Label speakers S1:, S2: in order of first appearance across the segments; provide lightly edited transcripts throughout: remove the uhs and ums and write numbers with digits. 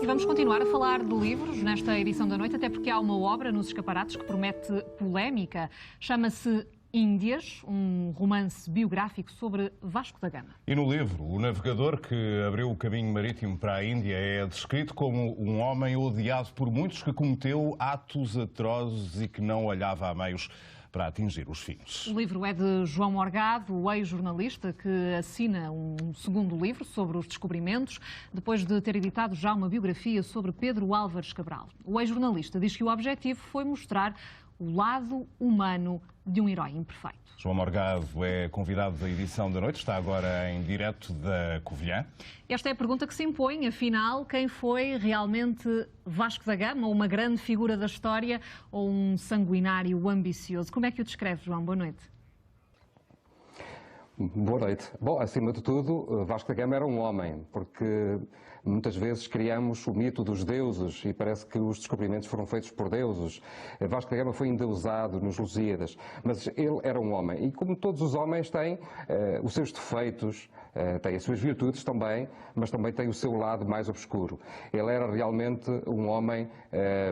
S1: E vamos continuar a falar de livros nesta edição da noite, até porque há uma obra nos escaparates que promete polémica. Chama-se Índias, um romance biográfico sobre Vasco da Gama.
S2: E no livro, o navegador que abriu o caminho marítimo para a Índia é descrito como um homem odiado por muitos que cometeu atos atrozes e que não olhava a meios para atingir os fins.
S1: O livro é de João Morgado, o ex-jornalista que assina um segundo livro sobre os descobrimentos, depois de ter editado já uma biografia sobre Pedro Álvares Cabral. O ex-jornalista diz que o objetivo foi mostrar o lado humano de um herói imperfeito.
S2: João Morgado é convidado da edição da noite, está agora em direto da Covilhã.
S1: Esta é a pergunta que se impõe, afinal, quem foi realmente Vasco da Gama, uma grande figura da história ou um sanguinário ambicioso? Como é que o descreve, João? Boa noite.
S3: Boa noite. Bom, acima de tudo, Vasco da Gama era um homem, porque muitas vezes criamos o mito dos deuses e parece que os descobrimentos foram feitos por deuses. Vasco da Gama foi endeusado nos Lusíadas, mas ele era um homem. E como todos os homens têm os seus defeitos, tem as suas virtudes também, mas também tem o seu lado mais obscuro. Ele era realmente um homem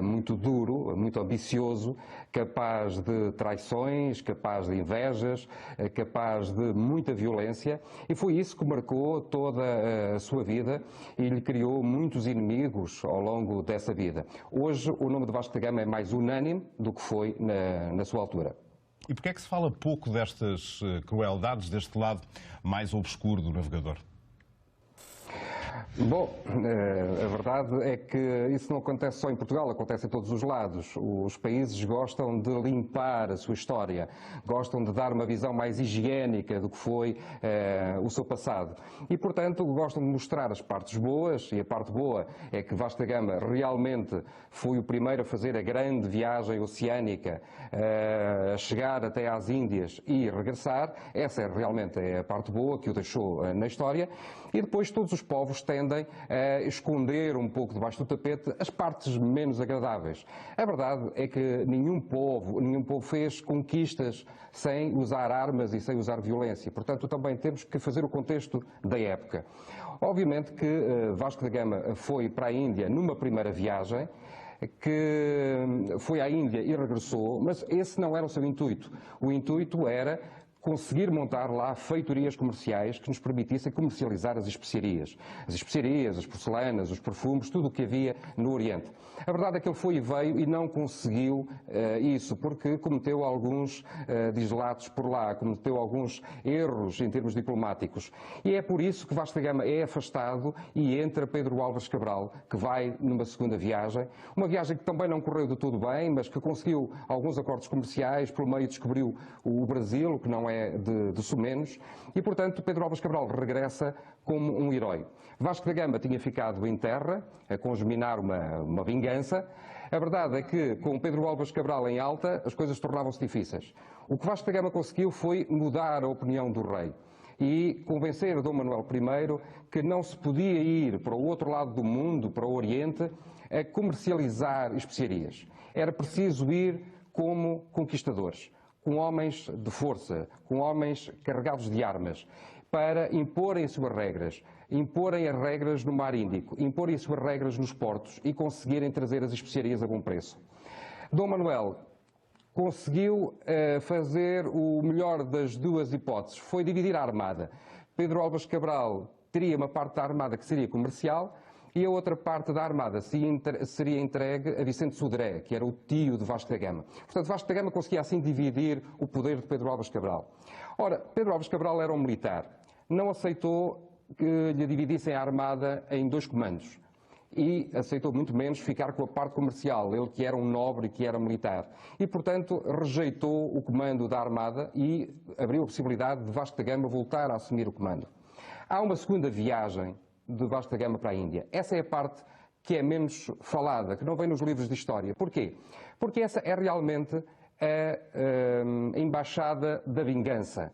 S3: muito duro, muito ambicioso, capaz de traições, capaz de invejas, capaz de muita violência, e foi isso que marcou toda a sua vida e lhe criou muitos inimigos ao longo dessa vida. Hoje o nome de Vasco da Gama é mais unânime do que foi na sua altura.
S2: E porquê é que se fala pouco destas crueldades, deste lado mais obscuro do navegador?
S3: Bom, a verdade é que isso não acontece só em Portugal, acontece em todos os lados. Os países gostam de limpar a sua história, gostam de dar uma visão mais higiênica do que foi o seu passado. E, portanto, gostam de mostrar as partes boas, e a parte boa é que Vasco da Gama realmente foi o primeiro a fazer a grande viagem oceânica, a chegar até às Índias e regressar. Essa é realmente a parte boa que o deixou na história. E depois todos os povos tendem a esconder um pouco debaixo do tapete as partes menos agradáveis. A verdade é que nenhum povo fez conquistas sem usar armas e sem usar violência. Portanto, também temos que fazer o contexto da época. Obviamente que Vasco da Gama foi para a Índia numa primeira viagem, que foi à Índia e regressou, mas esse não era o seu intuito. O intuito era conseguir montar lá feitorias comerciais que nos permitissem comercializar as especiarias. As especiarias, as porcelanas, os perfumes, tudo o que havia no Oriente. A verdade é que ele foi e veio e não conseguiu isso, porque cometeu alguns dislatos por lá, cometeu alguns erros em termos diplomáticos. E é por isso que Vasco da Gama é afastado e entra Pedro Álvares Cabral, que vai numa segunda viagem. Uma viagem que também não correu de tudo bem, mas que conseguiu alguns acordos comerciais, pelo meio descobriu o Brasil, que não é de sumenos, e portanto Pedro Álvares Cabral regressa como um herói. Vasco da Gama tinha ficado em terra a congeminar uma vingança. A verdade é que com Pedro Álvares Cabral em alta as coisas tornavam-se difíceis. O que Vasco da Gama conseguiu foi mudar a opinião do rei e convencer Dom Manuel I que não se podia ir para o outro lado do mundo, para o Oriente, a comercializar especiarias. Era preciso ir como conquistadores, com homens de força, com homens carregados de armas, para imporem as suas regras, imporem as regras no Mar Índico, imporem as suas regras nos portos e conseguirem trazer as especiarias a bom preço. Dom Manuel conseguiu fazer o melhor das duas hipóteses, foi dividir a armada. Pedro Álvares Cabral teria uma parte da armada que seria comercial, e a outra parte da armada seria entregue a Vicente Sodré, que era o tio de Vasco da Gama. Portanto, Vasco da Gama conseguia assim dividir o poder de Pedro Álvares Cabral. Ora, Pedro Álvares Cabral era um militar, não aceitou que lhe dividissem a armada em dois comandos e aceitou muito menos ficar com a parte comercial, ele que era um nobre e que era militar. E, portanto, rejeitou o comando da armada e abriu a possibilidade de Vasco da Gama voltar a assumir o comando. Há uma segunda viagem de Vasco da Gama para a Índia. Essa é a parte que é menos falada, que não vem nos livros de história. Porquê? Porque essa é realmente a embaixada da vingança.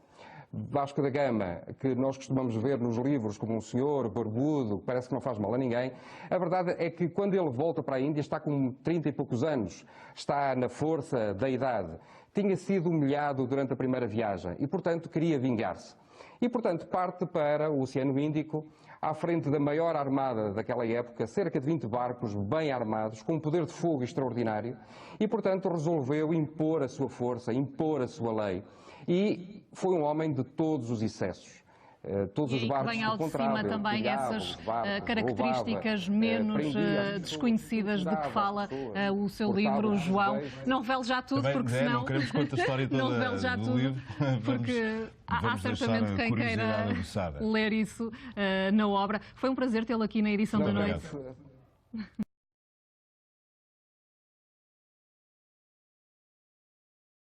S3: Vasco da Gama, que nós costumamos ver nos livros como um senhor barbudo, que parece que não faz mal a ninguém, a verdade é que quando ele volta para a Índia está com 30 e poucos anos, está na força da idade, tinha sido humilhado durante a primeira viagem e, portanto, queria vingar-se. E, portanto, parte para o Oceano Índico, à frente da maior armada daquela época, cerca de 20 barcos bem armados, com um poder de fogo extraordinário, e, portanto, resolveu impor a sua força, impor a sua lei. E foi um homem de todos os excessos. Todos os barcos
S1: vem ao de cima também essas características menos desconhecidas de que fala o seu livro, João. Não revele já tudo, porque senão...
S2: Não queremos contar a história toda
S1: não revele já
S2: do
S1: tudo,
S2: livro.
S1: Porque há certamente quem queira ler isso na obra. Foi um prazer tê-lo aqui na edição da noite.